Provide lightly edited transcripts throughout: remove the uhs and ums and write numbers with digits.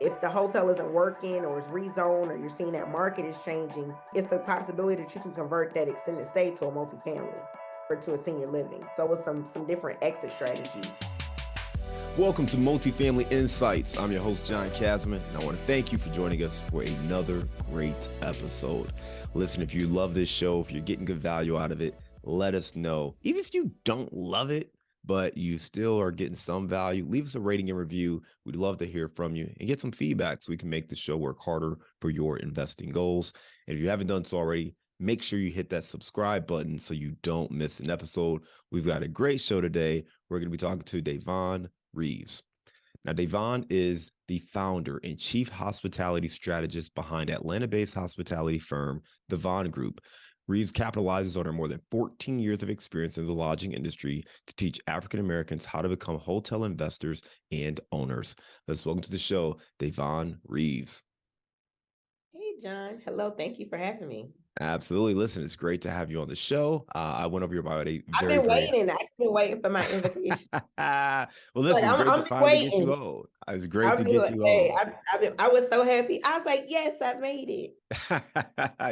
If the hotel isn't working or is rezoned or you're seeing that market is changing, it's a possibility that you can convert that extended stay to a multifamily or to a senior living. So it's some different exit strategies. Welcome to Multifamily Insights. I'm your host, John Casman, and I want to thank you for joining us for another great episode. Listen, if you love this show, if you're getting good value out of it, let us know. Even if you don't love it, but you still are getting some value, leave us a rating and review. We'd love to hear from you and get some feedback so we can make the show work harder for your investing goals. And if you haven't done so already, make sure you hit that subscribe button so you don't miss an episode. We've got a great show today. We're going to be talking to Davonne Reaves. Now, Davonne is the founder and chief hospitality strategist behind Atlanta-based hospitality firm, the Vonne Group. Reaves capitalizes on her more than 14 years of experience in the lodging industry to teach African Americans how to become hotel investors and owners. Let's welcome to the show, Davonne Reaves. Hey, John. Hello. Thank you for having me. Absolutely. Listen, it's great to have you on the show. I went over your bio. I've been waiting. I've been waiting for my invitation. Well, listen, it's great to finally get you on. It's great to get you on. I was so happy. I was like, yes, I made it.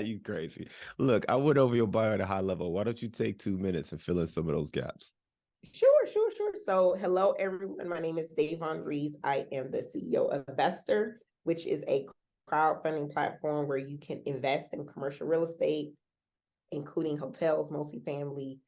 You crazy. Look, I went over your bio at a high level. Why don't you take 2 minutes and fill in some of those gaps? Sure. So hello, everyone. My name is Davonne Reaves. I am the CEO of Vesterr, which is a crowdfunding platform where you can invest in commercial real estate, including hotels, multifamily,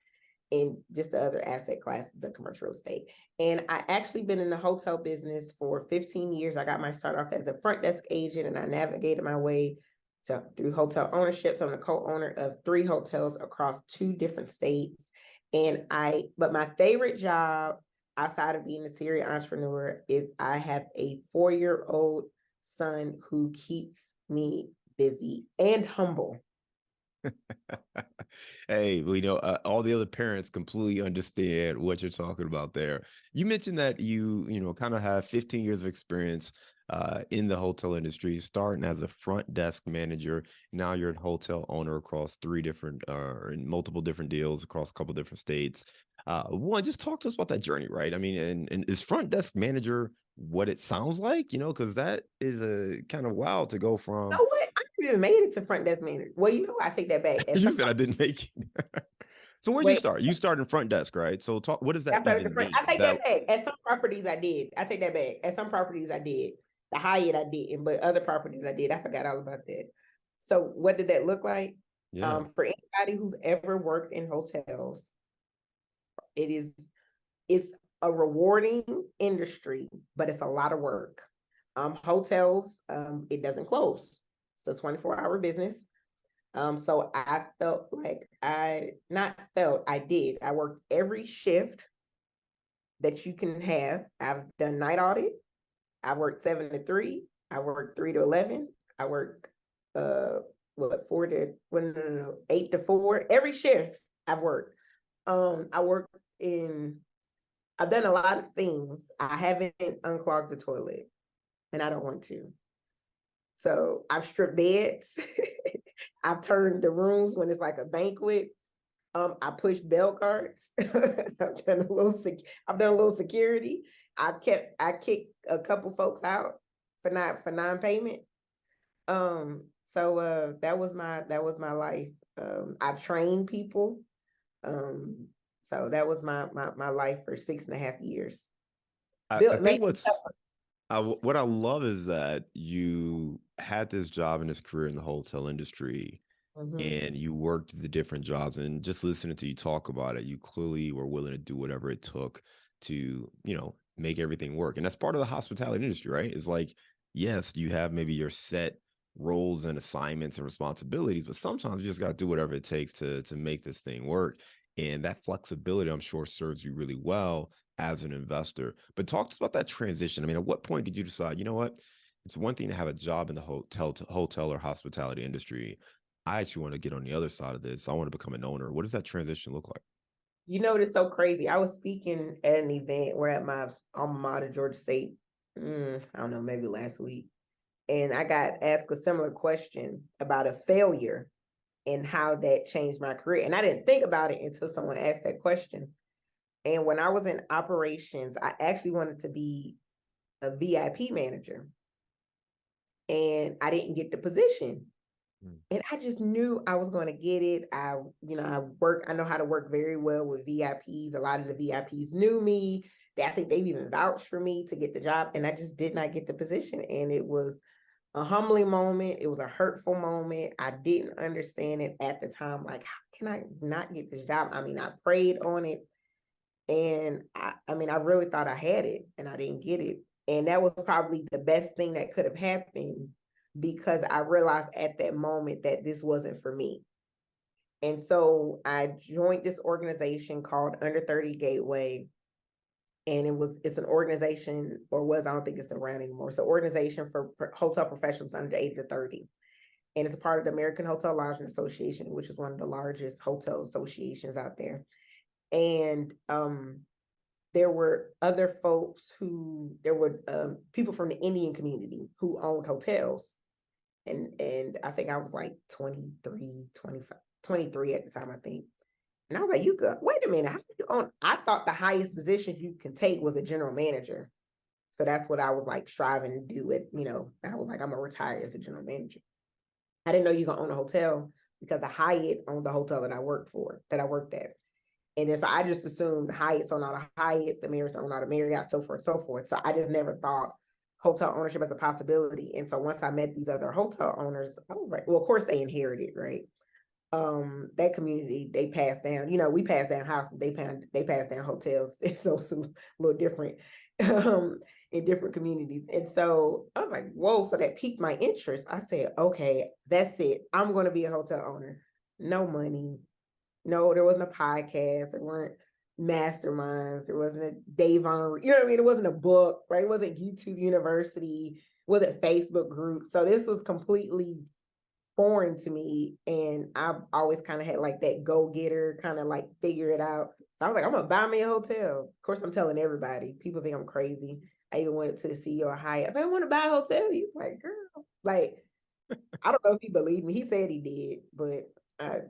and just the other asset classes of commercial real estate. And I actually been in the hotel business for 15 years. I got my start off as a front desk agent, and I navigated my way through hotel ownership. So I'm the co-owner of 3 hotels across 2 different states. But my favorite job outside of being a serial entrepreneur is I have a 4-year-old son who keeps me busy and humble. Hey, well, all the other parents completely understand what you're talking about there. You mentioned that you kind of have 15 years of experience in the hotel industry, starting as a front desk manager. Now you're a hotel owner across 3 different, in multiple different deals across a couple different states. One, just talk to us about that journey, right? I mean, and is front desk manager what it sounds like? Because that is a kind of wild to go from. You know what? I never even made it to front desk manager. Well, I take that back. You said I didn't make it. So where'd you start? You started in front desk, right? So talk. What does that even mean? I take that back. At some properties, I did. I take that back. At some properties, I did. The Hyatt, I didn't, but other properties, I did. I forgot all about that. So what did that look like? Yeah. For anybody who's ever worked in hotels, it's a rewarding industry, but it's a lot of work. Hotels, it doesn't close. It's a 24-hour business. So I felt like I did. I worked every shift that you can have. I've done night audit. I worked 7 to 3. I worked 3 to 11. I work 8 to 4. Every shift I've worked. I've done a lot of things. I haven't unclogged the toilet, and I don't want to. So I've stripped beds. I've turned the rooms when it's like a banquet. I pushed bell cards. I've done a little security. I kicked a couple folks out for non-payment. So that was my life. I've trained people. So that was my life for 6.5 years. I think what I love is that you had this job and this career in the hotel industry, and you worked the different jobs, and just listening to you talk about it, you clearly were willing to do whatever it took to, make everything work. And that's part of the hospitality industry, right? It's like, yes, you have maybe your set roles and assignments and responsibilities, but sometimes you just got to do whatever it takes to make this thing work. And that flexibility, I'm sure, serves you really well as an investor. But talk to us about that transition. I mean, at what point did you decide, you know what? It's one thing to have a job in the hotel or hospitality industry. I actually want to get on the other side of this. I want to become an owner. What does that transition look like? It's so crazy. I was speaking at an event. We're at my alma mater, Georgia State. I don't know, maybe last week. And I got asked a similar question about a failure and how that changed my career. And I didn't think about it until someone asked that question. And when I was in operations, I actually wanted to be a VIP manager. and I didn't get the position. And I just knew I was going to get it. I know how to work very well with VIPs. A lot of the VIPs knew me. I think they've even vouched for me to get the job. And I just did not get the position. And it was a humbling moment. It was a hurtful moment. I didn't understand it at the time. Like, how can I not get this job? I mean, I prayed on it. And I really thought I had it and I didn't get it. And that was probably the best thing that could have happened, because I realized at that moment that this wasn't for me. And so I joined this organization called Under 30 Gateway. And it's an organization, I don't think it's around anymore. It's an organization for hotel professionals under the age of 30. And it's a part of the American Hotel Lodging Association, which is one of the largest hotel associations out there. And there were other folks people from the Indian community who owned hotels. And I think I was like 23 at the time, I think. And I was like, wait a minute, how you own? I thought the highest position you can take was a general manager. So that's what I was like striving to do I was like, I'm gonna retire as a general manager. I didn't know you can own a hotel, because the Hyatt owned the hotel that I worked at. And then so I just assumed the Hyatts own all the Hyatts, the Marriotts own all the Marriott, so forth, so forth. So I just never thought hotel ownership as a possibility. And so once I met these other hotel owners, I was like, well, of course they inherited, right? That community, they passed down, we passed down houses, they passed down hotels. So it's a little different in different communities. And so I was like, whoa, so that piqued my interest. I said, okay, that's it. I'm going to be a hotel owner. No money. No, there wasn't a podcast. There weren't masterminds. There wasn't a Davonne, it wasn't a book, right? It wasn't YouTube University. It wasn't Facebook group. So this was completely foreign to me. And I've always kind of had like that go-getter, kind of like figure it out. So I was like, I'm going to buy me a hotel. Of course, I'm telling everybody. People think I'm crazy. I even went to the CEO of Hyatt. I said, I want to buy a hotel. He's like, girl, like, I don't know if he believed me. He said he did, but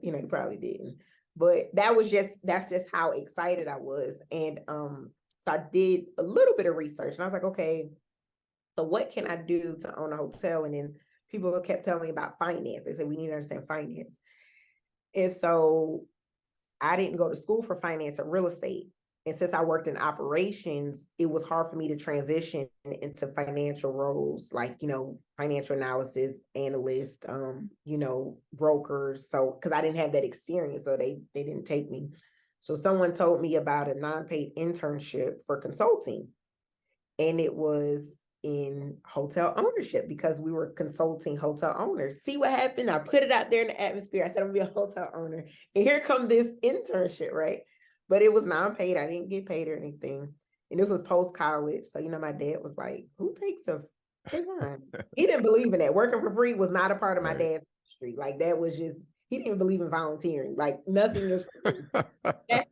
he probably didn't. But that's just how excited I was. And so I did a little bit of research, and I was like, okay, so what can I do to own a hotel? And then people kept telling me about finance. They said, we need to understand finance. And so I didn't go to school for finance or real estate. And since I worked in operations, it was hard for me to transition into financial roles, like, financial analysis, analyst, brokers. So, because I didn't have that experience, so they didn't take me. So someone told me about a non-paid internship for consulting. And it was in hotel ownership, because we were consulting hotel owners. See what happened? I put it out there in the atmosphere. I said, I'm gonna be a hotel owner. And here come this internship, right? But it was non-paid. I didn't get paid or anything. And this was post-college. So, my dad was like, who takes a Davonne? He didn't believe in that. Working for free was not a part of my dad's history. Like, that was just, he didn't even believe in volunteering. Like, nothing is free. That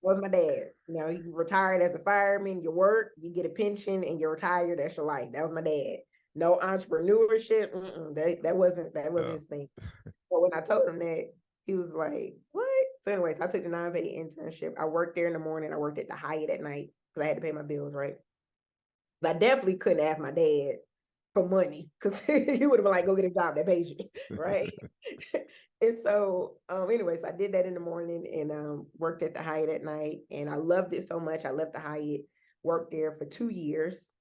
was my dad. He retired as a fireman. You work, you get a pension, and you're retired. That's your life. That was my dad. No entrepreneurship. That wasn't his thing. But when I told him that, he was like, what? So anyways, I took the non-paid internship. I worked there in the morning. I worked at the Hyatt at night because I had to pay my bills, right? But I definitely couldn't ask my dad for money, because he would have been like, go get a job that pays you, right? And so anyways, I did that in the morning and worked at the Hyatt at night. And I loved it so much. I left the Hyatt, worked there for 2 years.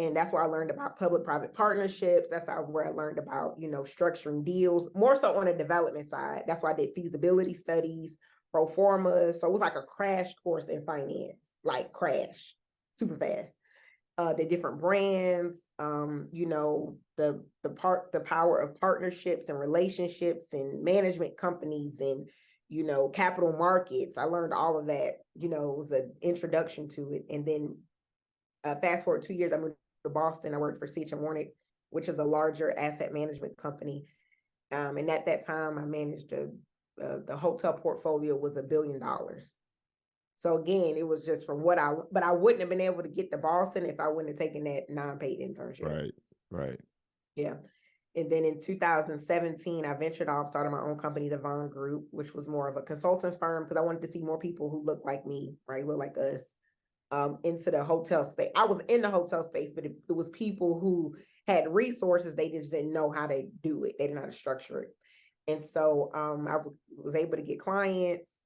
And that's where I learned about public-private partnerships. That's where I learned about, structuring deals, more so on the development side. That's why I did feasibility studies, pro forma. So it was like a crash course in finance, like crash, super fast. The different brands, the power of partnerships and relationships and management companies and, capital markets. I learned all of that, it was an introduction to it. And then fast forward 2 years, I moved to Boston. I worked for C.H. Warnick, which is a larger asset management company. And at that time, I managed the hotel portfolio was $1 billion. So again, it was just from but I wouldn't have been able to get to Boston if I wouldn't have taken that non-paid internship. Right. Yeah. And then in 2017, I ventured off, started my own company, the Vonne Group, which was more of a consulting firm, because I wanted to see more people who look like me, right? Look like us. Into the hotel space. I was in the hotel space, but it was people who had resources, they just didn't know how to do it. They didn't know how to structure it. And so I was able to get clients.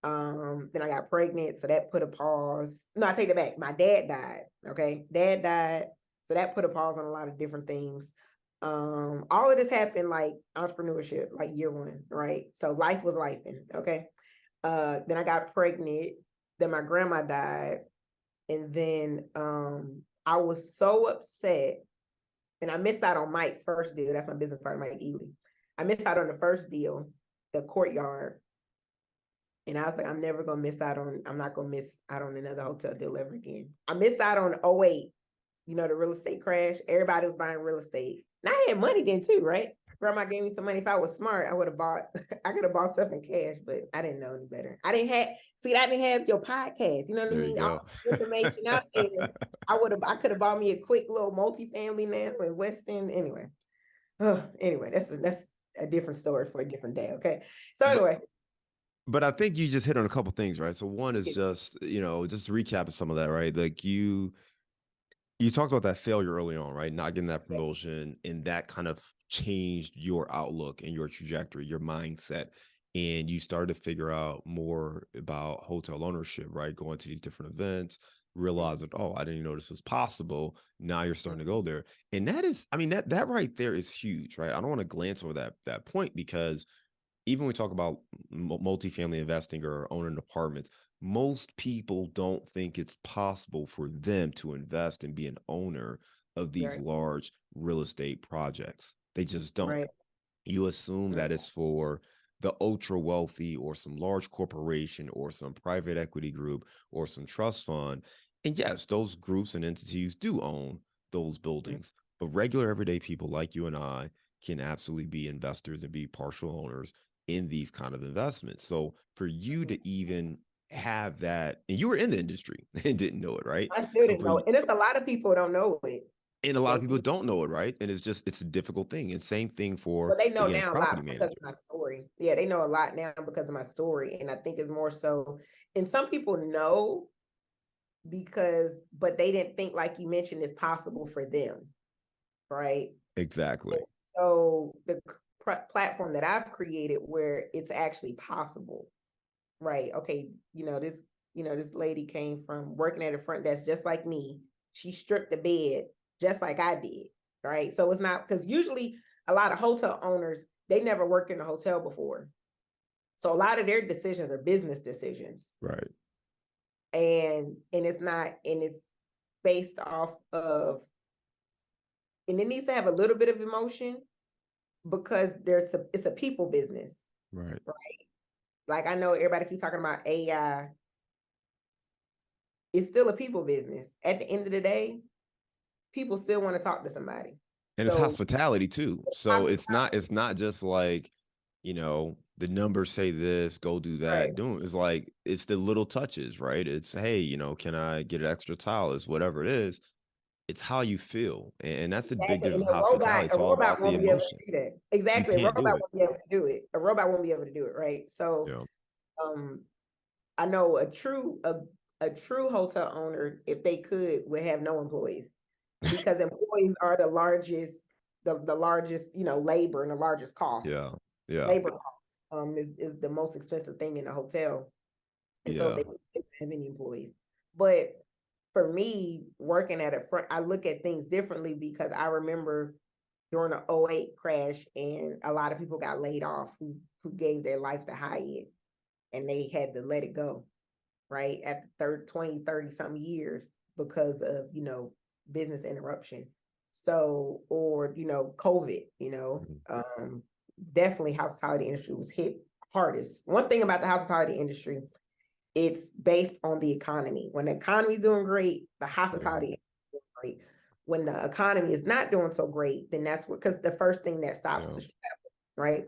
Then I got pregnant, so that put a pause. No, I take it back. My dad died. Okay, dad died, so that put a pause on a lot of different things. All of this happened like entrepreneurship, like year one, right? So life was lifing. Okay. Then I got pregnant. Then my grandma died, and then I was so upset, and I missed out on Mike's first deal. That's my business partner, Mike Ely. I missed out on the first deal, the Courtyard. And I was like, I'm not going to miss out on another hotel deal ever again. I missed out on 08, the real estate crash. Everybody was buying real estate. And I had money then too, right? Grandma gave me some money. If I was smart, I could have bought stuff in cash, but I didn't know any better. I didn't have your podcast. You know what I There mean? you go. All the information out there. I could have bought me a quick little multifamily now in West End. Anyway, that's a different story for a different day. Okay. So anyway. But I think you just hit on a couple things, right? So one is just, just to recap some of that, right? Like you talked about that failure early on, right? Not getting that promotion, and that kind of changed your outlook and your trajectory, your mindset. And you started to figure out more about hotel ownership, right? Going to these different events, realizing, oh, I didn't even know this was possible. Now you're starting to go there. And that is, I mean, that right there is huge, right? I don't want to glance over that point, because even when we talk about multifamily investing or owning apartments, most people don't think it's possible for them to invest and be an owner of these large real estate projects. They just don't. Right. You assume that it's for the ultra wealthy or some large corporation or some private equity group or some trust fund. And yes, those groups and entities do own those buildings, but regular everyday people like you and I can absolutely be investors and be partial owners in these kind of investments. So for you to even have that, and you were in the industry and didn't know it, right? I still So didn't know it. And it's a lot of people don't know it. and a lot of people don't know it, right? And it's a difficult thing. And same thing for, But they know again, a now a property lot because manager. of my story. Yeah, they know a lot now because of my story. And I think it's more so, and some people know but they didn't think, like you mentioned, it's possible for them, right? Exactly. So the platform that I've created where it's actually possible, right? Okay, this lady came from working at a front desk just like me. She stripped the bed just like I did, right? So it's not, because usually a lot of hotel owners, they never worked in a hotel before. So a lot of their decisions are business decisions. Right. And it's based off of, and it needs to have a little bit of emotion, because it's a people business. Right. Like, I know everybody keeps talking about AI. It's still a people business. At the end of the day, people still want to talk to somebody. And it's hospitality too. So it's not just like, the numbers say this, go do that. Right. It's like, it's the little touches, right? It's, hey, can I get an extra towel? It's whatever it is. It's how you feel. And that's the big Exactly. And difference with hospitality. It's a all robot about the won't be able to emotion. do that. You Exactly. A can't robot do it. won't be able to do it. A robot won't be able to do it, right? So I know a true hotel owner, if they could, would have no employees, because employees are the largest, labor and the largest cost. Yeah. Yeah. Labor costs is the most expensive thing in a hotel. And so they don't have any employees. But for me, working at a front, I look at things differently, because I remember during the 08 crash, and a lot of people got laid off who gave their life to Hyatt, and they had to let it go, right? At the 30 something years, because of, business interruption. So, or, COVID, definitely hospitality industry was hit hardest. One thing about the hospitality industry, it's based on the economy. When the economy is doing great, the hospitality is doing great. When the economy is not doing so great, then that's because the first thing that stops is travel, right?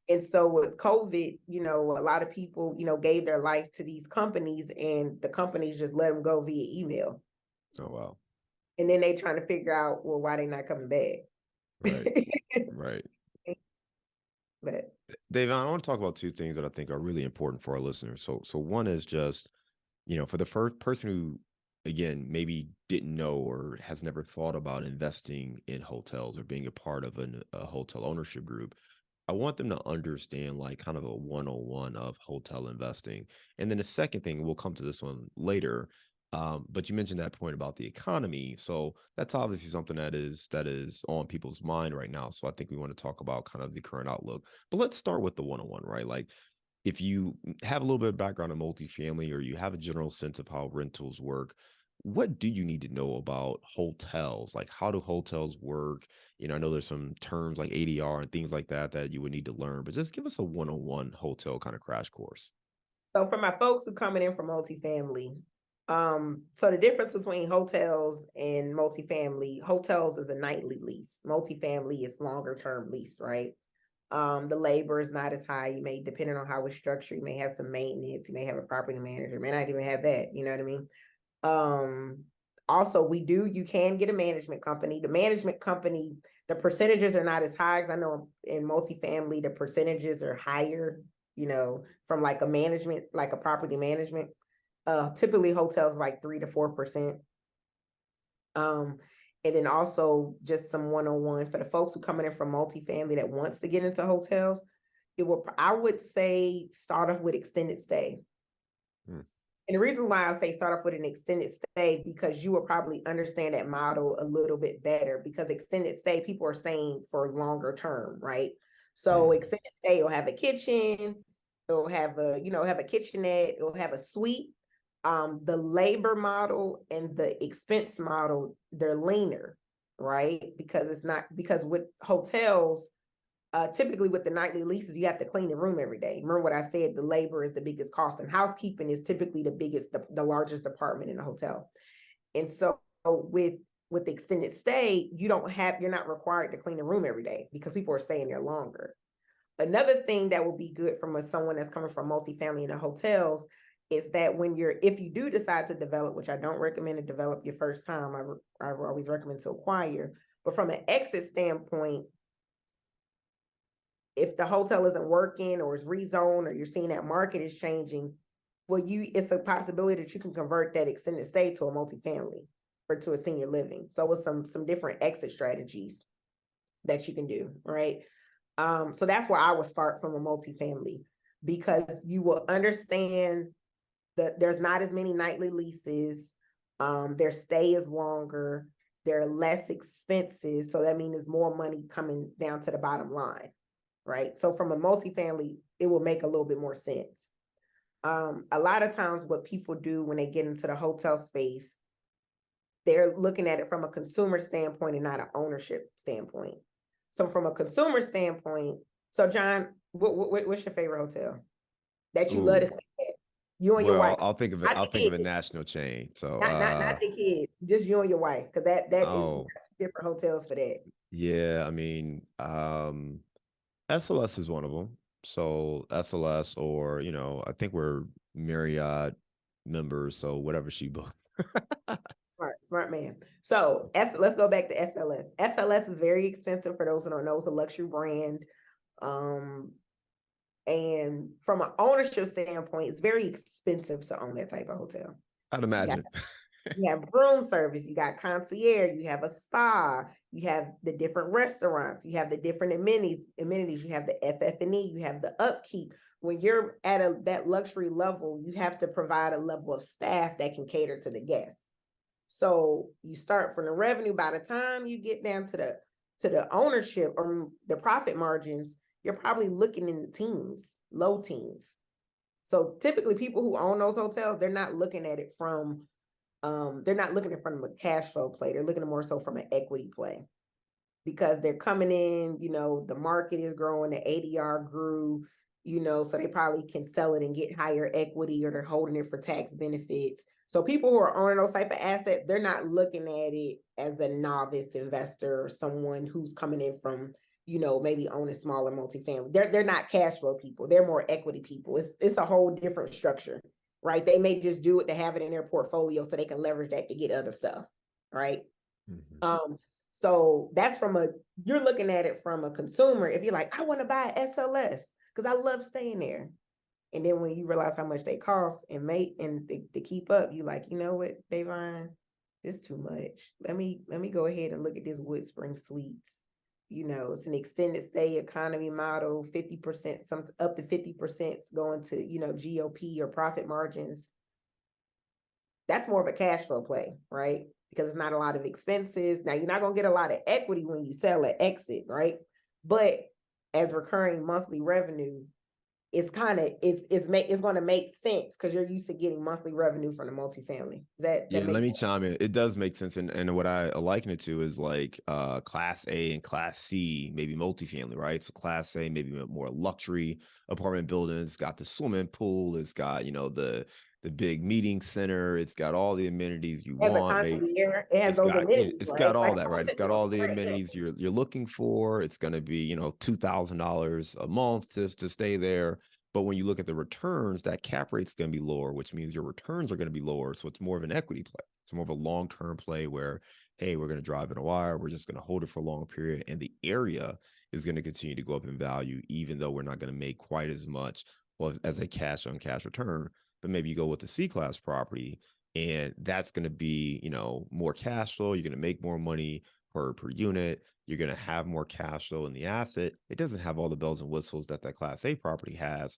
And so with COVID, a lot of people, gave their life to these companies, and the companies just let them go via email. Oh, wow. And then they trying to figure out, well, why they not coming back? Right. Right. But Dave, I want to talk about two things that I think are really important for our listeners. So one is just, for the first person who again, maybe didn't know or has never thought about investing in hotels or being a part of a hotel ownership group, I want them to understand like kind of a 101 of hotel investing. And then the second thing, we'll come to this one later. But you mentioned that point about the economy. So that's obviously something that is on people's mind right now. So I think we want to talk about kind of the current outlook. But let's start with the 101, right? Like if you have a little bit of background in multifamily or you have a general sense of how rentals work, what do you need to know about hotels? Like, how do hotels work? I know there's some terms like ADR and things like that that you would need to learn, but just give us a 101 hotel kind of crash course. So for my folks who coming in from multifamily, so the difference between hotels and multifamily, hotels is a nightly lease. Multifamily is longer term lease, right? The labor is not as high. You may, depending on how it's structured, you may have some maintenance, you may have a property manager, may not even have that, you know what I mean? Also you can get a management company. The management company, the percentages are not as high as I know in multifamily, the percentages are higher, from like a management, like a property management. Typically hotels like 3 to 4%. And then also just some 101 for the folks who coming in from multifamily that wants to get into hotels. I would say start off with extended stay. Hmm. And the reason why I say start off with an extended stay, because you will probably understand that model a little bit better, because extended stay, people are staying for longer term, right? So extended stay will have a kitchen, it'll have a kitchenette, it'll have a suite. The labor model and the expense model, they're leaner, right? Because with hotels, typically with the nightly leases, you have to clean the room every day. Remember what I said, the labor is the biggest cost, and housekeeping is typically the largest department in a hotel. And so with the extended stay, you're not required to clean the room every day because people are staying there longer. Another thing that will be good from someone that's coming from multifamily in the hotels is that if you do decide to develop, which I don't recommend to develop your first time, I always recommend to acquire, but from an exit standpoint, if the hotel isn't working or is rezoned or you're seeing that market is changing, it's a possibility that you can convert that extended stay to a multifamily or to a senior living. So with some different exit strategies that you can do, right? So that's where I would start from a multifamily, because you will understand that there's not as many nightly leases. Their stay is longer. They're less expensive. So that means there's more money coming down to the bottom line, right? So from a multifamily, it will make a little bit more sense. A lot of times what people do when they get into the hotel space, they're looking at it from a consumer standpoint and not an ownership standpoint. So from a consumer standpoint, so John, what's your favorite hotel that you love to stay at? You and your wife. I'll think of it. I'll think of a national chain. So not the kids, just you and your wife, because that is two different hotels for that. Yeah, I mean, SLS is one of them. So SLS, or I think we're Marriott members. So whatever she booked. Smart man. So let's go back to SLS. SLS is very expensive for those who don't know. It's a luxury brand. And from an ownership standpoint, it's very expensive to own that type of hotel. I'd imagine. You have room service, you got concierge, you have a spa, you have the different restaurants, you have the different amenities, you have the FF&E, you have the upkeep. When you're at that luxury level, you have to provide a level of staff that can cater to the guests. So you start from the revenue. By the time you get down to the ownership or the profit margins, you're probably looking in the teens, low teens. So typically people who own those hotels, they're not looking at it from a cash flow play. They're looking more so from an equity play, because they're coming in, the market is growing, the ADR grew, so they probably can sell it and get higher equity, or they're holding it for tax benefits. So people who are owning those type of assets, they're not looking at it as a novice investor or someone who's coming in from, maybe owning smaller multifamily. They're not cash flow people. They're more equity people. It's a whole different structure, right? They may just do it to have it in their portfolio so they can leverage that to get other stuff, right? Mm-hmm. So that's you're looking at it from a consumer. If you're like, I want to buy SLS because I love staying there. And then when you realize how much they cost and to keep up, you like, you know what, Davonne, this is too much. Let me go ahead and look at this Wood Spring Suites. You know, it's an extended stay economy model, 50%, some up to 50% going to, you know, GOP or profit margins. That's more of a cash flow play, right? Because it's not a lot of expenses. Now, you're not going to get a lot of equity when you sell at exit, right? But as recurring monthly revenue, it's going to make sense because you're used to getting monthly revenue from the multifamily. That Yeah, let makes me sense? chime in. It does make sense, and what I liken it to is like Class A and Class C, maybe multifamily, right? So Class A, maybe more luxury apartment buildings. It's got the swimming pool. It's got the big meeting center. It's got all the amenities you As a want. concierge, it has It's those got amenities, it's right? got all Like that, I right? It's said, got all the right, yeah. amenities you're looking for. It's going to be $2,000 a month to stay there. But when you look at the returns, that cap rate's going to be lower, which means your returns are going to be lower. So it's more of an equity play. It's more of a long-term play where, hey, we're going to drive in a wire. We're just going to hold it for a long period. And the area is going to continue to go up in value, even though we're not going to make quite as much as a cash on cash return. But maybe you go with the C-class property, and that's going to be, more cash flow. You're going to make more money per unit. You're going to have more cash flow in the asset. It doesn't have all the bells and whistles that Class A property has.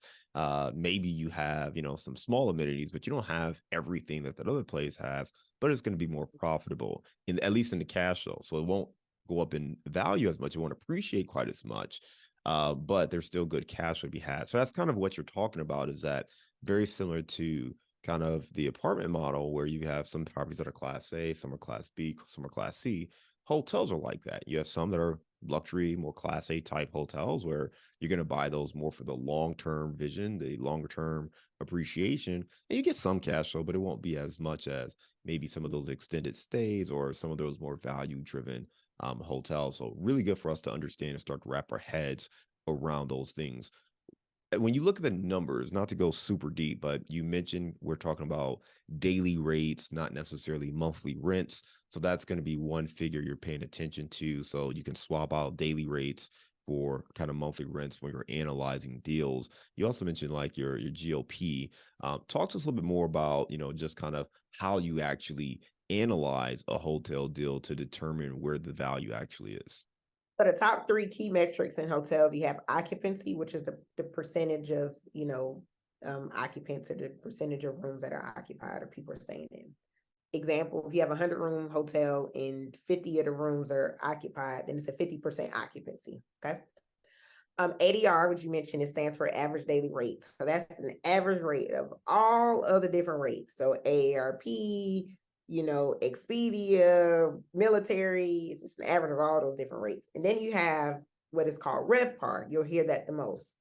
Maybe you have, some small amenities, but you don't have everything that other place has. But it's going to be more profitable, at least in the cash flow. So it won't go up in value as much. It won't appreciate quite as much. But there's still good cash flow to be had. So that's kind of what you're talking about. Is that very similar to kind of the apartment model where you have some properties that are Class A, some are Class B, some are Class C. Hotels are like that. You have some that are luxury, more Class A type hotels where you're going to buy those more for the long-term vision, the longer-term appreciation, and you get some cash flow, but it won't be as much as maybe some of those extended stays or some of those more value-driven hotels. So really good for us to understand and start to wrap our heads around those things. When you look at the numbers, not to go super deep, but you mentioned we're talking about daily rates, not necessarily monthly rents. So that's going to be one figure you're paying attention to. So you can swap out daily rates for kind of monthly rents when you're analyzing deals. You also mentioned like your GOP. Talk to us a little bit more about, just kind of how you actually analyze a hotel deal to determine where the value actually is. So the top three key metrics in hotels, you have occupancy, which is the percentage of, occupants, or the percentage of rooms that are occupied or people are staying in. Example, if you have a 100-room hotel and 50 of the rooms are occupied, then it's a 50% occupancy, okay? ADR, which you mentioned, it stands for average daily rate. So that's an average rate of all of the different rates. So AARP, Expedia, military, it's just an average of all those different rates. And then you have what is called RevPAR. You'll hear that the most.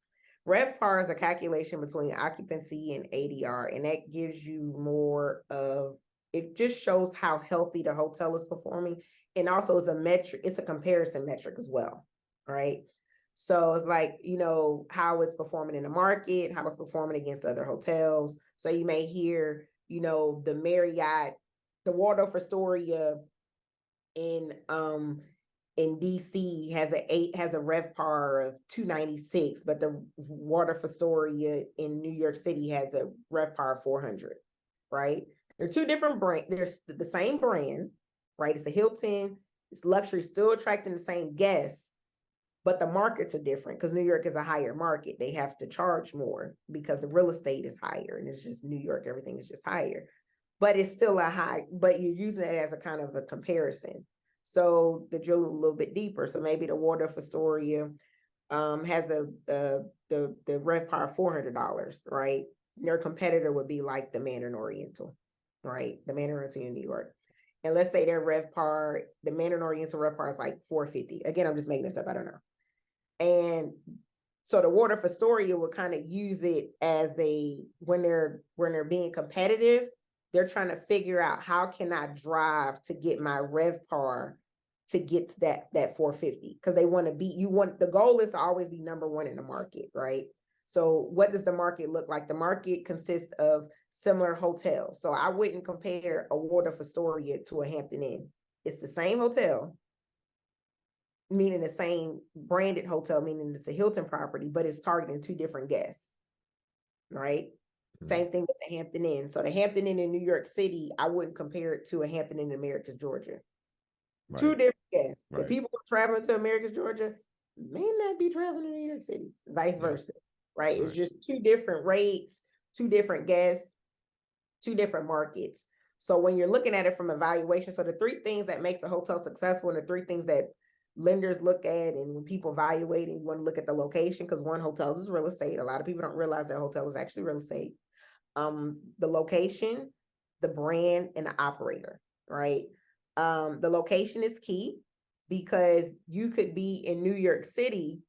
RevPAR is a calculation between occupancy and ADR, and that gives you more of, it just shows how healthy the hotel is performing. And also is a metric, it's a comparison metric as well, right? So it's like, how it's performing in the market, how it's performing against other hotels. So you may hear, the Marriott, the Waldorf Astoria in DC has a RevPAR of 296, but the Waldorf Astoria in New York City has a RevPAR of 400, right? They're two different brands. They're the same brand, right? It's a Hilton. It's luxury, still attracting the same guests, but the markets are different because New York is a higher market. They have to charge more because the real estate is higher, and it's just New York, everything is just higher. But it's still but you're using it as a kind of a comparison. So to drill a little bit deeper, so maybe the Waldorf Astoria has the RevPAR $400, right? Their competitor would be like the Mandarin Oriental, right? The Mandarin Oriental in New York. And let's say their RevPAR, the Mandarin Oriental RevPAR is like $450. Again, I'm just making this up, I don't know. And so the Waldorf Astoria would kind of use it as when they're being competitive, they're trying to figure out how can I drive to get my RevPAR to get to that 450, because they want to the goal is to always be number one in the market, right? So what does the market look like? The market consists of similar hotels. So I wouldn't compare a Waldorf Astoria to a Hampton Inn. It's the same hotel, meaning the same branded hotel, meaning it's a Hilton property, but it's targeting two different guests. right? Mhm. Same thing with the Hampton Inn. So the Hampton Inn in New York City, I wouldn't compare it to a Hampton Inn in Americus, Georgia. Two Right. different guests. The Right. people traveling to Americus, Georgia may not be traveling to New York City, vice Yeah. versa, right? It's Right. just two different rates, two different guests, two different markets. So when you're looking at it from evaluation, so the three things that makes a hotel successful and the three things that lenders look at and when people evaluate and you want to look at the location, because one, hotel is real estate. A lot of people don't realize that hotel is actually real estate. The location, the brand, and the operator, right? The location is key because you could be in New York City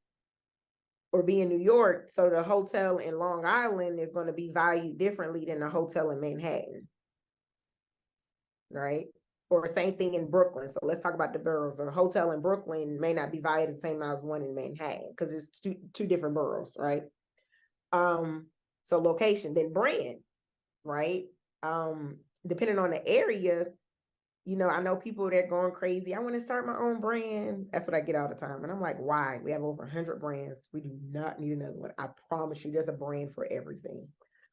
or be in New York, so the hotel in Long Island is going to be valued differently than the hotel in Manhattan, right? Or same thing in Brooklyn. So let's talk about the boroughs. A hotel in Brooklyn may not be valued the same as one in Manhattan because it's two different boroughs, right? So location, then brand, right? Depending on the area, you know, I know people that are going crazy. I want to start my own brand. That's what I get all the time. And I'm like, why? We have over 100 brands. We do not need another one. I promise you, there's a brand for everything.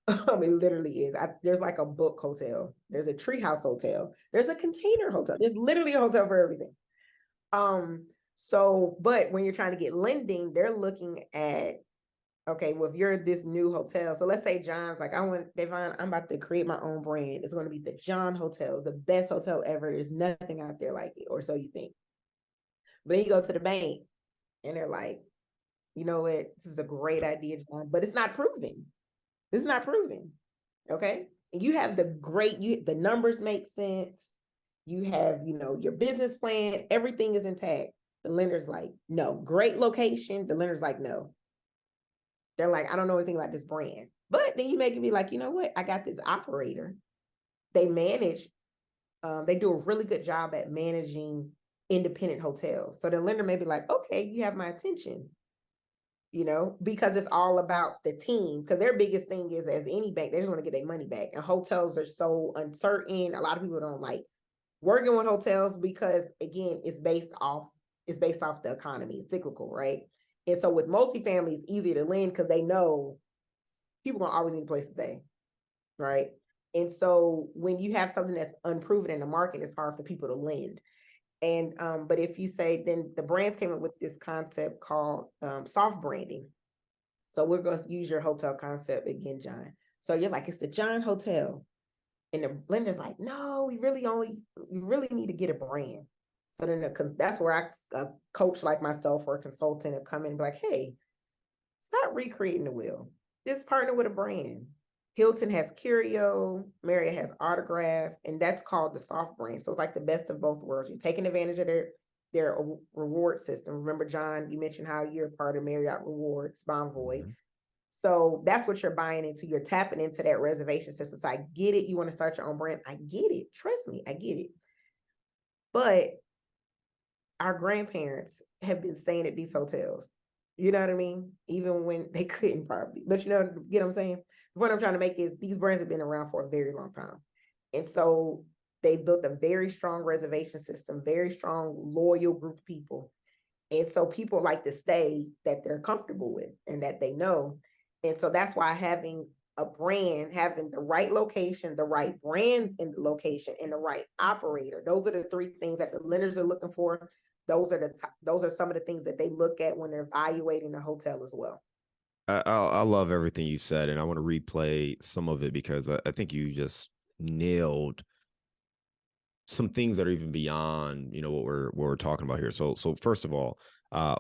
It literally is. There's like a book hotel. There's a treehouse hotel. There's a container hotel. There's literally a hotel for everything. So, but when you're trying to get lending, they're looking at, okay, well, if you're this new hotel, so let's say John's like, Davonne, I'm about to create my own brand. It's going to be the John Hotel. It's the best hotel ever. There's nothing out there like it, or so you think. But then you go to the bank and they're like, you know what, this is a great idea, John, but it's not proven. This is not proven. Okay. And you have the numbers make sense. You have, you know, your business plan, everything is intact. The lender's like, no. Great location. The lender's like, no. They're like, I don't know anything about this brand. But then you make it be like, you know what? I got this operator. They manage, they do a really good job at managing independent hotels. So the lender may be like, okay, you have my attention, you know, because it's all about the team. Because their biggest thing is, as any bank, they just want to get their money back. And hotels are so uncertain. A lot of people don't like working with hotels because, again, it's based off the economy. It's cyclical, right? And so with multifamily, it's easier to lend because they know people gonna always need a place to stay, right? And so when you have something that's unproven in the market, it's hard for people to lend. And but if you say, then the brands came up with this concept called soft branding. So we're going to use your hotel concept again, John. So you're like, it's the John Hotel. And the lender's like, no, we really need to get a brand. So then that's where a coach like myself or a consultant will come in and be like, hey, stop recreating the wheel. Just partner with a brand. Hilton has Curio, Marriott has Autograph, and that's called the soft brand. So it's like the best of both worlds. You're taking advantage of their reward system. Remember, John, you mentioned how you're part of Marriott Rewards, Bonvoy. Mhm. So that's what you're buying into. You're tapping into that reservation system. So I get it. You want to start your own brand. I get it. Trust me, I get it. But our grandparents have been staying at these hotels. You know what I mean? Even when they couldn't probably. But you know what I'm saying? The point I'm trying to make is these brands have been around for a very long time. And so they built a very strong reservation system, very strong, loyal group of people. And so people like to stay that they're comfortable with and that they know. And so that's why having a brand, having the right location, the right brand in the location, and the right operator, those are the three things that the lenders are looking for. Those are some of the things that they look at when they're evaluating the hotel as well. I love everything you said, and I want to replay some of it because I think you just nailed some things that are even beyond, you know, what we're talking about here. So first of all,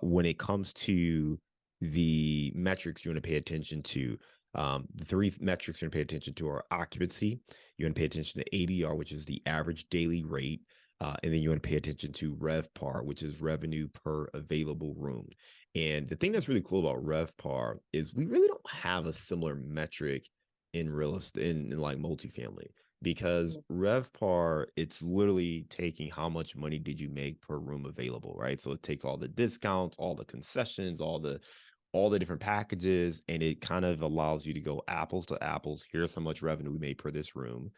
when it comes to the metrics you want to pay attention to, the three metrics you want to pay attention to are occupancy. You want to pay attention to ADR, which is the average daily rate. And then you want to pay attention to RevPAR, which is revenue per available room. And the thing that's really cool about RevPAR is we really don't have a similar metric in real estate, in like multifamily, because RevPAR, it's literally taking how much money did you make per room available, right? So it takes all the discounts, all the concessions, all the different packages, and it kind of allows you to go apples to apples. Here's how much revenue we made per this room.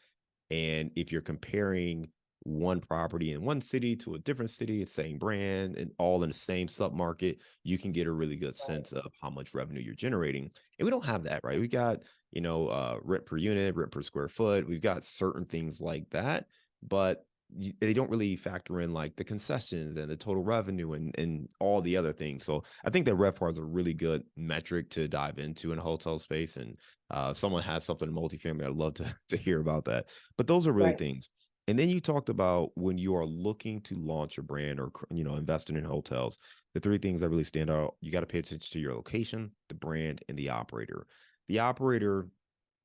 And if you're comparing one property in one city to a different city, same brand, and all in the same submarket, you can get a really good Right. sense of how much revenue you're generating. And we don't have that, right? We got rent per unit, rent per square foot. We've got certain things like that, but they don't really factor in like the concessions and the total revenue and all the other things. So I think that RevPAR is a really good metric to dive into in a hotel space. And someone has something in multifamily, I'd love to hear about that. But those are really Right. things. And then you talked about when you are looking to launch a brand or investing in hotels, the three things that really stand out. You got to pay attention to your location, the brand, and the operator. The operator,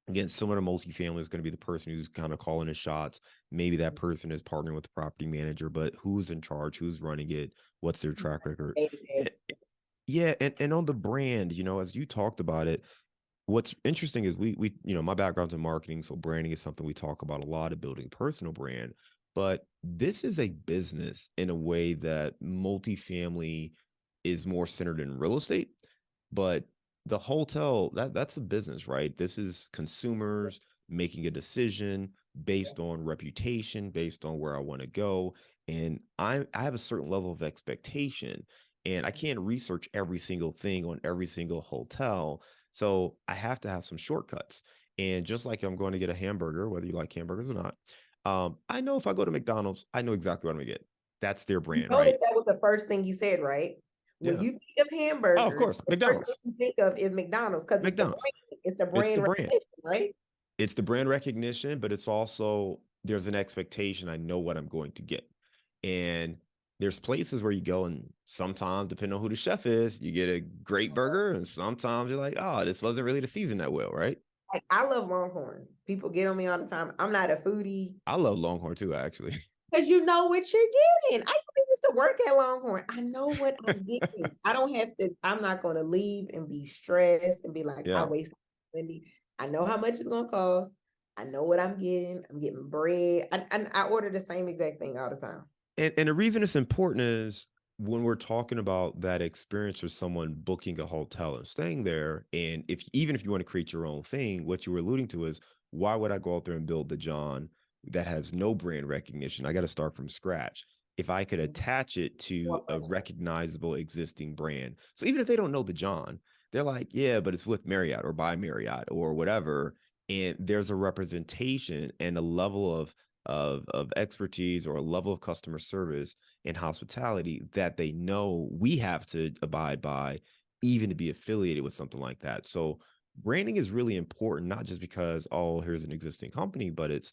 again, similar to multifamily, is going to be the person who's kind of calling the shots. Maybe that person is partnering with the property manager, but who's in charge? Who's running it? What's their track record? Day-to-day. Yeah, and on the brand, as you talked about it, what's interesting is we my background's in marketing, so branding is something we talk about a lot of building personal brand. But this is a business in a way that multifamily is more centered in real estate, but the hotel that's a business, right? This is consumers making a decision based on reputation, based on where I want to go, and I have a certain level of expectation, and I can't research every single thing on every single hotel, so I have to have some shortcuts. And just like I'm going to get a hamburger, whether you like hamburgers or not, I know if I go to McDonald's, I know exactly what I'm gonna get. That's their You brand, right? notice that was the first thing you said, right? When Yeah. you think of Oh, of hamburgers, course, the first thing McDonald's. you think of is McDonald's because it's the McDonald's. brand. It's the It's brand the brand. recognition, right? It's the brand recognition, but it's also there's an expectation. I know what I'm going to get. And there's places where you go, and sometimes, depending on who the chef is, you get a great burger, and sometimes you're like, oh, this wasn't really the season that well, right? Like, I love Longhorn. People get on me all the time. I'm not a foodie I love Longhorn too, actually. because you know what you're getting. I used to work at Longhorn. I know what I'm getting. I don't have to. I'm not going to leave and be stressed and be like, I Yeah. wasted money. I know how much it's going to cost. I know what I'm getting. I'm getting bread. And I order the same exact thing all the time. And the reason it's important is when we're talking about that experience for someone booking a hotel and staying there, and if even if you want to create your own thing, what you were alluding to is why would I go out there and build the John that has no brand recognition? I got to start from scratch. If I could attach it to a recognizable existing brand. So even if they don't know the John, they're like, yeah, but it's with Marriott or by Marriott or whatever. And there's a representation and a level of expertise or a level of customer service and hospitality that they know we have to abide by even to be affiliated with something like that. So branding is really important, not just because, oh, here's an existing company, but it's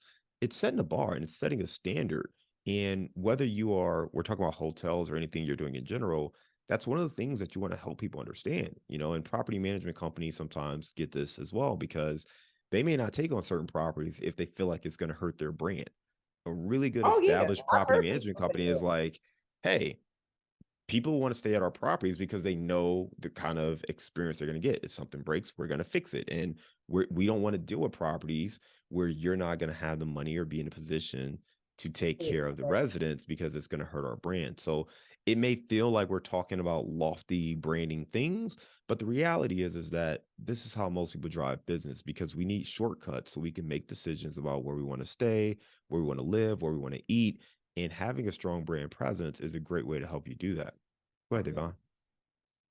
setting a bar and it's setting a standard. And whether we're talking about hotels or anything you're doing in general, that's one of the things that you want to help people understand, and property management companies sometimes get this as well because they may not take on certain properties if they feel like it's going to hurt their brand. A really good Oh yeah, established I've property heard management people say company is that. like, hey, people want to stay at our properties because they know the kind of experience they're going to get. If something breaks, we're going to fix it. And we don't want to deal with properties where you're not going to have the money or be in a position to take care of the residents because it's going to hurt our brand. So it may feel like we're talking about lofty branding things, but the reality is that this is how most people drive business because we need shortcuts so we can make decisions about where we want to stay, where we want to live, where we want to eat. And having a strong brand presence is a great way to help you do that. Go ahead, Davonne.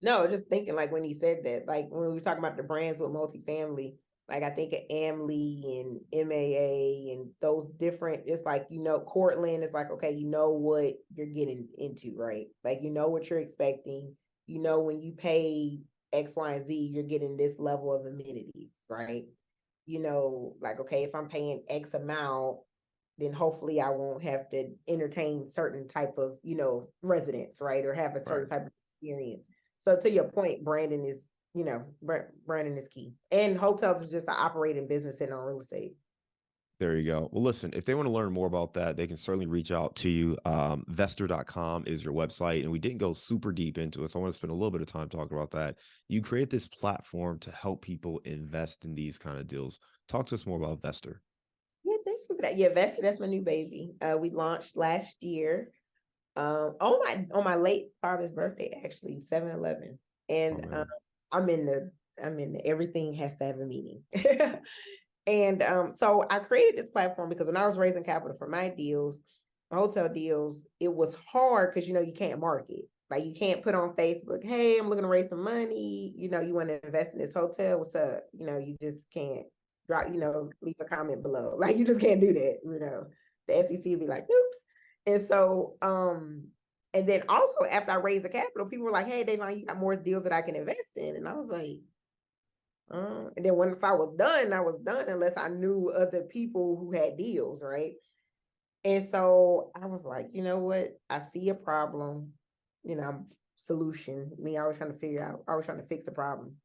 No, just thinking like when he said that, like when we were talking about the brands with multifamily, like I think of AMLI and MAA and those different, it's like, Cortland is like, okay, you know what you're getting into, right? Like, you know what you're expecting. When you pay X, Y, and Z, you're getting this level of amenities, right? Like, okay, if I'm paying X amount, then hopefully I won't have to entertain certain type of, residents, right? Or have a Right. certain type of experience. So to your point, branding is, branding is key. And hotels is just an operating business in on real estate. There you go. Well, listen, if they want to learn more about that, they can certainly reach out to you. Vesterr.com is your website, and we didn't go super deep into it. So I want to spend a little bit of time talking about that. You create this platform to help people invest in these kind of deals. Talk to us more about Vesterr. Yeah, thank you for that. Yeah, that's my new baby. We launched last year. On my late father's birthday, actually, 7/11. Oh, And man. I'm in the everything has to have a meaning. And so I created this platform because when I was raising capital for my deals, hotel deals, it was hard because you can't market. Like you can't put on Facebook, hey, I'm looking to raise some money. You want to invest in this hotel. What's up? You just can't drop, leave a comment below. Like you just can't do that. The SEC would be like, oops. And so, and then also after I raised the capital, people were like, hey, Davonne, you got more deals that I can invest in. And I was like, and then once I was done unless I knew other people who had deals, right? And so I was like, you know what? I see a problem, solution. Me, I was trying to fix a problem.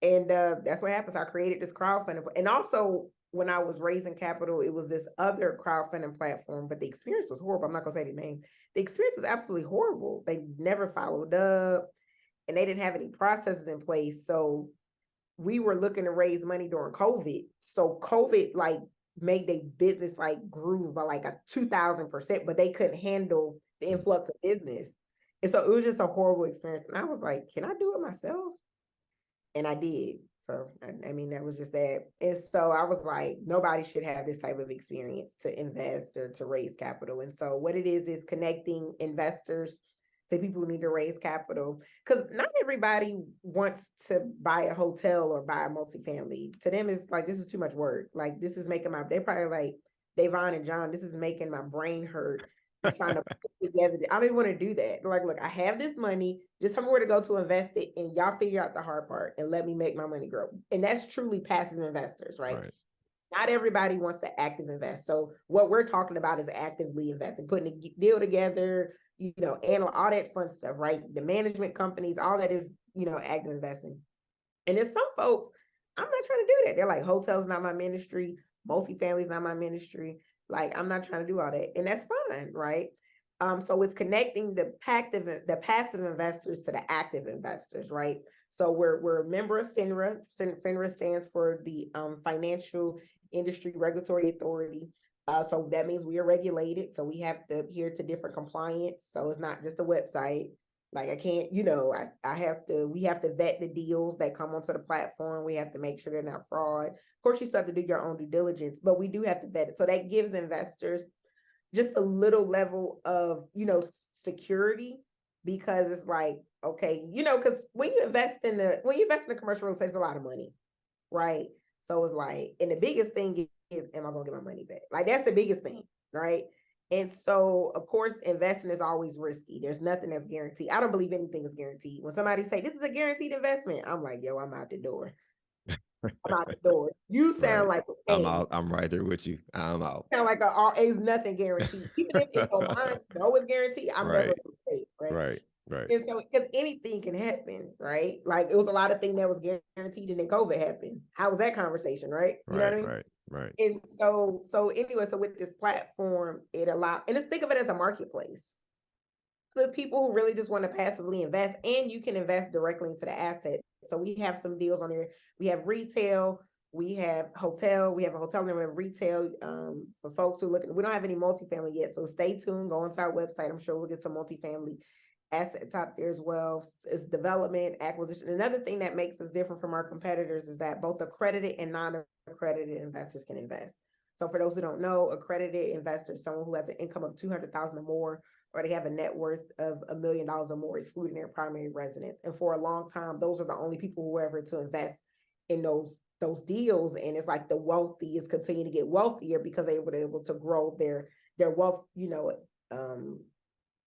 And that's what happens. I created this crowdfunding. And also when I was raising capital, it was this other crowdfunding platform, but the experience was horrible. I'm not gonna say the name. The experience was absolutely horrible. They never followed up and they didn't have any processes in place. So we were looking to raise money during COVID. So COVID made their business grew by a 2,000%, but they couldn't handle the influx of business. And so it was just a horrible experience. And I was like, can I do it myself? And I did. So, I mean, that was just that. And so I was like, nobody should have this type of experience to invest or to raise capital. And so what it is connecting investors to people who need to raise capital. Because not everybody wants to buy a hotel or buy a multifamily. To them, it's like, this is too much work. Like, this is making they're probably like, Davonne and John, this is making my brain hurt. Just trying to put together. I don't even want to do that. Like, look, I have this money. Just tell me where to go to invest it, and y'all figure out the hard part and let me make my money grow. And that's truly passive investors, right? Not everybody wants to active invest. So what we're talking about is actively investing, putting a deal together, and all that fun stuff, right? The management companies, all that is, active investing. And there's some folks, I'm not trying to do that. They're like, hotels not my ministry, multifamily is not my ministry. Like, I'm not trying to do all that. And that's fine, right? So it's connecting the passive investors to the active investors, right? So we're a member of FINRA. FINRA stands for the Financial Industry Regulatory Authority. So that means we are regulated. So we have to adhere to different compliance. So it's not just a website. Like I can't, we have to vet the deals that come onto the platform. We have to make sure they're not fraud. Of course, you still have to do your own due diligence, but we do have to vet it. So that gives investors just a little level of, security, because it's like, okay, because when you invest in the commercial real estate, it's a lot of money, right? So it's like, and the biggest thing is, am I gonna get my money back? Like that's the biggest thing, right? And so, of course, investing is always risky. There's nothing that's guaranteed. I don't believe anything is guaranteed. When somebody say this is a guaranteed investment, I'm like, yo, I'm out the door. I'm out the door. You sound like I'm out. I'm right there with you. I'm out. Sound like it's nothing guaranteed. Even if it's online, no, it's guaranteed. I'm never gonna say, right? Right. And so, because anything can happen, right? Like it was a lot of things that was guaranteed, and then COVID happened. How was that conversation, right? You know what I mean? Right. And so anyway, so with this platform, it allows, and think of it as a marketplace. There's people who really just want to passively invest, and you can invest directly into the asset. So we have some deals on there. We have retail, we have a hotel, and we have retail for folks who are looking. We don't have any multifamily yet, so stay tuned. Go onto our website. I'm sure we'll get some multifamily assets out there as well. It's development, acquisition. Another thing that makes us different from our competitors is that both accredited and non-accredited investors can invest. So for those who don't know, accredited investor is someone who has an income of $200,000 or more, or they have a net worth of $1 million or more, excluding their primary residence. And for a long time, those are the only people who were ever to invest in those deals. And it's like the wealthy is continuing to get wealthier because they were able to grow their wealth, they were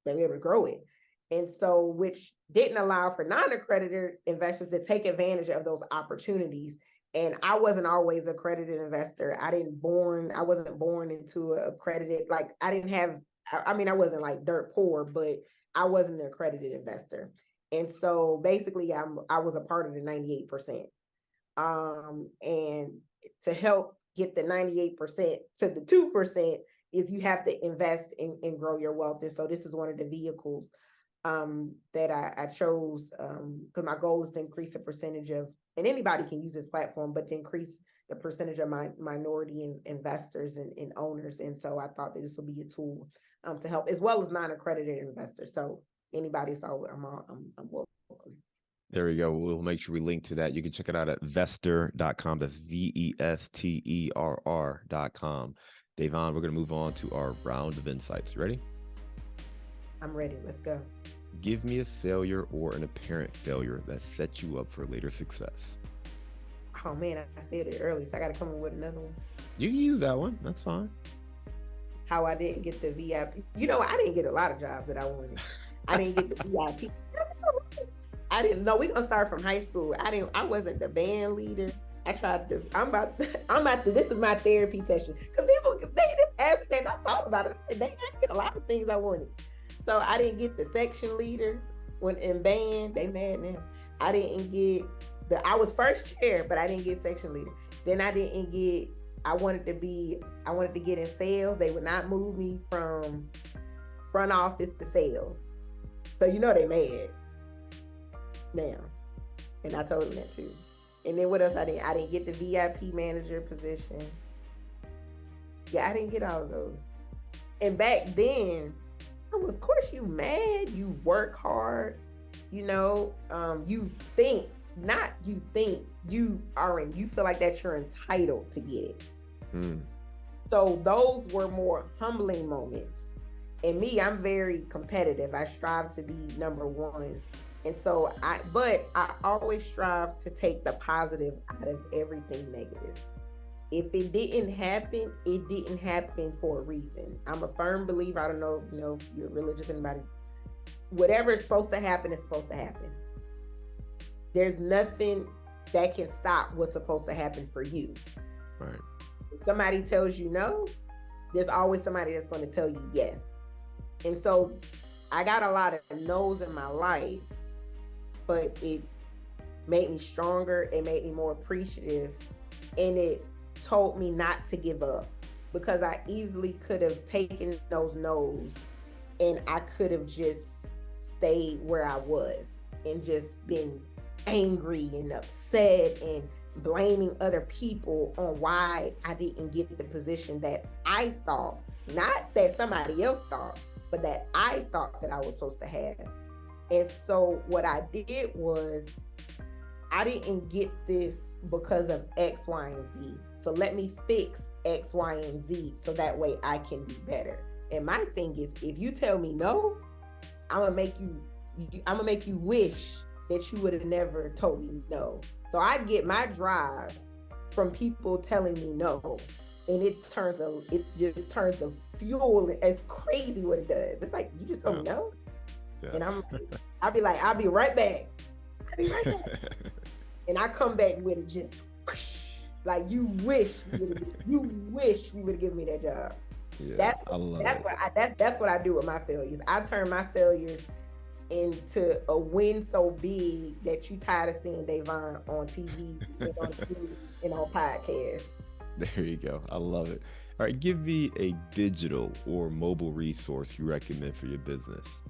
able to grow it. And so, which didn't allow for non-accredited investors to take advantage of those opportunities. And I wasn't always an accredited investor. I wasn't born into an accredited, I wasn't like dirt poor, but I wasn't an accredited investor. And so basically I was a part of the 98%. And to help get the 98% to the 2% is you have to invest and grow your wealth. And so this is one of the vehicles that I chose, because my goal is to increase the percentage of, and anybody can use this platform, but to increase the percentage of my minority investors and owners. And so I thought that this will be a tool to help, as well as non-accredited investors. So anybody, so I'm welcome. There we go. We'll make sure we link to that. You can check it out at vesterr.com. That's VESTERR.com. Davonne, we're going to move on to our round of insights. Ready? I'm ready. Let's go. Give me a failure or an apparent failure that sets you up for later success. Oh man, I said it early, so I got to come up with another one. You can use that one. That's fine. How I didn't get the VIP. You know, I didn't get a lot of jobs that I wanted. I didn't get the VIP. I didn't know. We gonna start from high school. I wasn't the band leader. I tried to. I'm about to. This is my therapy session because people they just asked me and I thought about it. I said, "Dang, I didn't get a lot of things I wanted." So I didn't get the section leader when in band. They mad now. I didn't get I was first chair, but I didn't get section leader. Then I didn't get. I wanted to get in sales. They would not move me from front office to sales. So you know they mad now. And I told them that too. And then what else I didn't get the VIP manager position. Yeah, I didn't get all of those. And back then, of course you mad, you work hard, you know, you think you feel like that you're entitled to get it. So those were more humbling moments. And me, I'm very competitive. I strive to be number one. And so I always strive to take the positive out of everything negative. If it didn't happen, it didn't happen for a reason. I'm a firm believer. I don't know, if you're religious, anybody, whatever is supposed to happen is supposed to happen. There's nothing that can stop what's supposed to happen for you. Right. If somebody tells you no, there's always somebody that's going to tell you yes. And so I got a lot of no's in my life, but it made me stronger. It made me more appreciative. And it told me not to give up, because I easily could have taken those no's and I could have just stayed where I was and just been angry and upset and blaming other people on why I didn't get the position that I thought, not that somebody else thought, but that I thought that I was supposed to have. And so what I did was, I didn't get this because of X, Y, and Z. So let me fix X, Y, and Z so that way I can do better. And my thing is, if you tell me no, I'm gonna make you wish that you would have never told me no. So I get my drive from people telling me no, and it just turns a fuel. It's crazy what it does. It's like, you just don't know. Yeah. And I'll be like, I'll be right back. And I come back with it just like, you wish you would have given me that job. Yeah, that's what I do with my failures. I turn my failures into a win so big that you tired of seeing Davonne on TV and on food and on podcasts. There you go. I love it. All right, give me a digital or mobile resource you recommend for your business.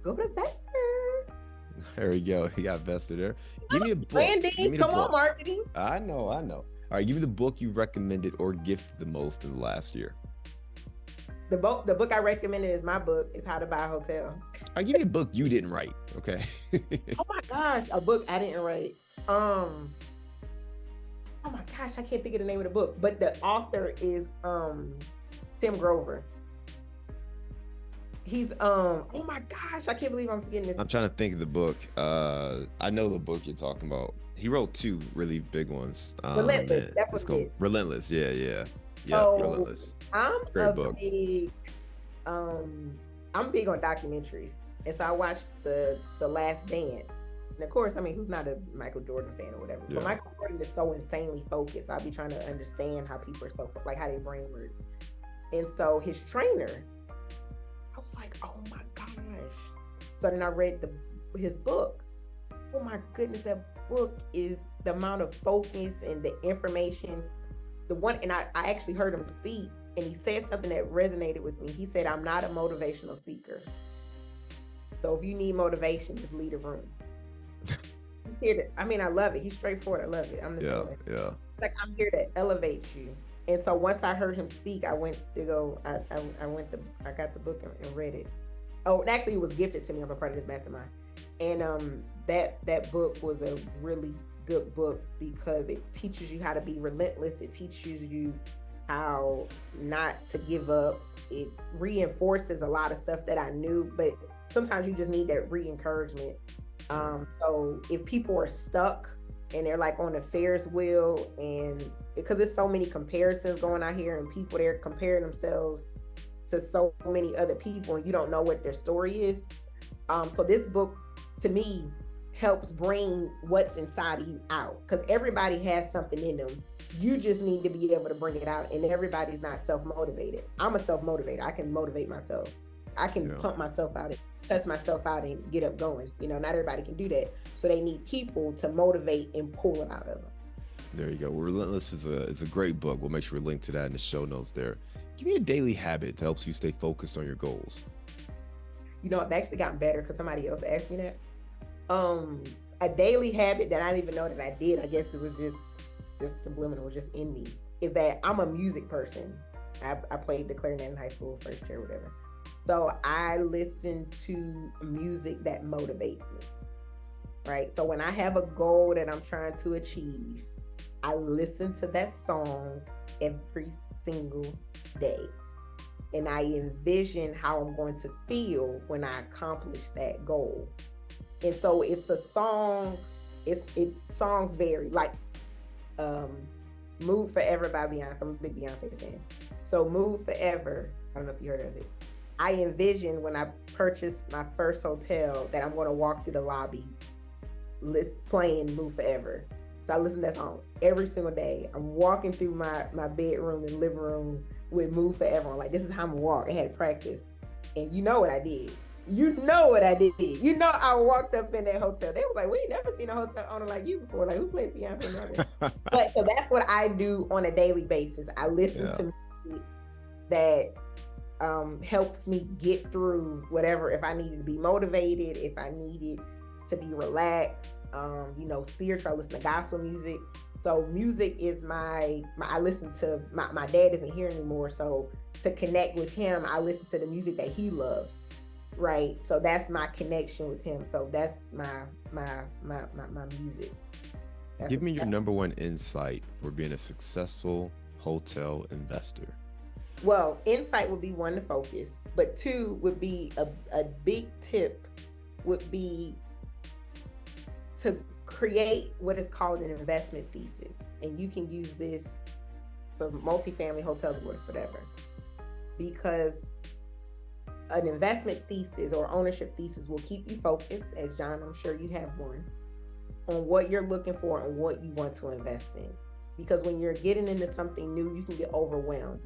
Go to Vesterr. There we go. You got Vesterr there. Give me a book. Branding, come on, marketing. I know. All right, give me the book you recommended or gifted the most in the last year. The book I recommended is my book. It's How to Buy a Hotel. I'll give you a book you didn't write, okay? Oh my gosh, a book I didn't write. Oh my gosh, I can't think of the name of the book, but the author is Tim Grover. He's oh my gosh, I can't believe I'm forgetting this. I'm trying to think of the book. I know the book you're talking about. He wrote two really big ones. Relentless. That's what it is. Relentless. Yeah. So, Relentless. I'm big on documentaries, and so I watched the Last Dance. And of course, I mean, who's not a Michael Jordan fan or whatever? Yeah. But Michael Jordan is so insanely focused. I'll be trying to understand how people are so like how their brain works. And so his trainer, I was like, oh my gosh. So then I read his book. Oh my goodness, that book is the amount of focus and the information. And I actually heard him speak, and he said something that resonated with me. He said, I'm not a motivational speaker. So if you need motivation, just leave a room. I love it. He's straightforward. I love it. I'm the same way. Yeah. Like, I'm here to elevate you. And so once I heard him speak, I went to go, I got the book and read it. Oh, and actually it was gifted to me. I'm a part of this mastermind. And that book was a really good book because it teaches you how to be relentless. It teaches you how not to give up. It reinforces a lot of stuff that I knew, but sometimes you just need that re-encouragement. So if people are stuck and they're like on a Ferris wheel, and because there's so many comparisons going out here and people they're comparing themselves to so many other people and you don't know what their story is. So this book to me helps bring what's inside of you out, because everybody has something in them. You just need to be able to bring it out, and everybody's not self-motivated. I'm a self-motivator. I can motivate myself. I can pump myself out and cuss myself out and get up going. Not everybody can do that. So they need people to motivate and pull it out of them. There you go. Relentless is a great book. We'll make sure we link to that in the show notes there. Give me a daily habit that helps you stay focused on your goals. I've actually gotten better because somebody else asked me that. A daily habit that I didn't even know that I did, I guess it was just subliminal, just in me, is that I'm a music person. I played the clarinet in high school, first year, whatever. So I listen to music that motivates me, right? So when I have a goal that I'm trying to achieve, I listen to that song every single day. And I envision how I'm going to feel when I accomplish that goal. And so it's a song, songs vary, like Move Forever by Beyonce. I'm a big Beyonce fan. So Move Forever, I don't know if you heard of it. I envision when I purchased my first hotel that I'm going to walk through the lobby playing Move Forever. So I listen to that song every single day. I'm walking through my bedroom and living room with Move Forever. I'm like, this is how I'm gonna walk. I had to practice. And you know what I did. I walked up in that hotel. They was like, we ain't never seen a hotel owner like you before. Like, who plays Beyonce? But so that's what I do on a daily basis. I listen to music that helps me get through whatever. If I needed to be motivated, if I needed to be relaxed, spiritual, I listen to gospel music. So music is I listen to, my dad isn't here anymore. So to connect with him, I listen to the music that he loves. Right. So that's my connection with him. So that's my music. Give me your number one insight for being a successful hotel investor. Well, insight would be one, to focus, but two would be a big tip would be to create what is called an investment thesis. And you can use this for multifamily hotels or whatever, because an investment thesis or ownership thesis will keep you focused, as John, I'm sure you have one, on what you're looking for and what you want to invest in. Because when you're getting into something new, you can get overwhelmed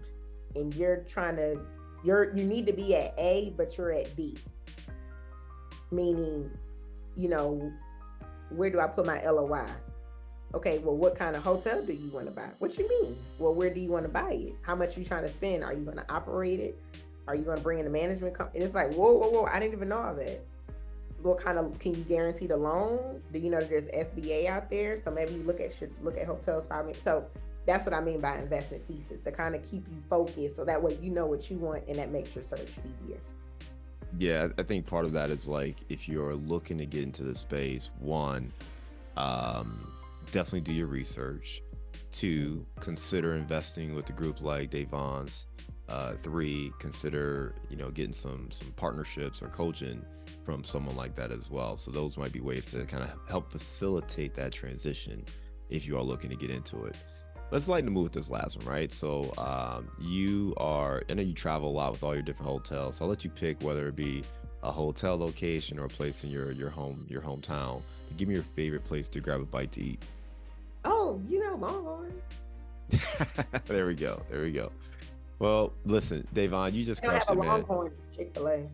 and you need to be at A, but you're at B. Meaning, where do I put my LOI? Okay, well, what kind of hotel do you want to buy? What you mean? Well, where do you want to buy it? How much are you trying to spend? Are you going to operate it? Are you going to bring in a management company? And it's like, whoa, I didn't even know all that. What kind of, can you guarantee the loan? Do you know that there's SBA out there? So maybe you look at hotels 5 minutes. So that's what I mean by investment thesis, to kind of keep you focused. So that way, you know what you want, and that makes your search easier. Yeah, I think part of that is like, if you're looking to get into the space, one, definitely do your research. Two, consider investing with a group like Davonne's. Three, consider getting some partnerships or coaching from someone like that as well. So those might be ways to kind of help facilitate that transition if you are looking to get into it. Let's lighten the mood with this last one, right? So I know you travel a lot with all your different hotels. So I'll let you pick whether it be a hotel location or a place in your hometown. Give me your favorite place to grab a bite to eat. Oh, Longhorn. There we go. Well, listen, Davonne, you just crushed it, man. Longhorn Chick-fil-A.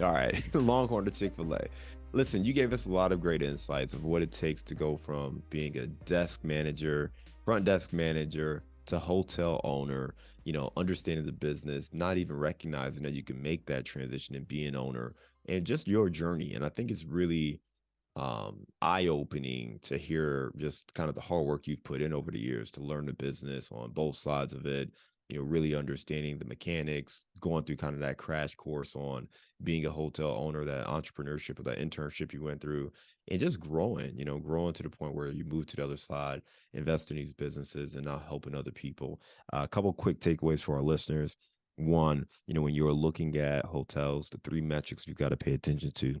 All right, Longhorn to Chick-fil-A. Listen, you gave us a lot of great insights of what it takes to go from being a front desk manager to hotel owner, understanding the business, not even recognizing that you can make that transition and be an owner, and just your journey. And I think it's really eye-opening to hear just kind of the hard work you've put in over the years to learn the business on both sides of it, really understanding the mechanics, going through kind of that crash course on being a hotel owner, that entrepreneurship or that internship you went through, and just growing to the point where you move to the other side, invest in these businesses and not helping other people. A couple quick takeaways for our listeners. One, when you're looking at hotels, the three metrics you've got to pay attention to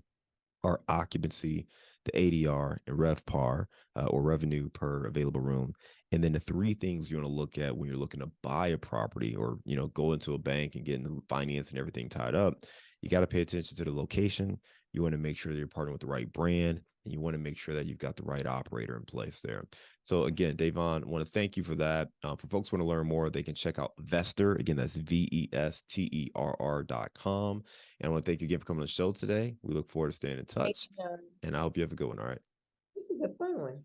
are occupancy, the ADR, and RevPAR, or revenue per available room. And then the three things you want to look at when you're looking to buy a property or, go into a bank and get into finance and everything tied up. You got to pay attention to the location. You want to make sure that you're partnering with the right brand, and you want to make sure that you've got the right operator in place there. So again, Davonne, I want to thank you for that. For folks who want to learn more, they can check out Vesterr. Again, that's Vesterr.com. And I want to thank you again for coming on the show today. We look forward to staying in touch. And I hope you have a good one. All right. This is a fun one.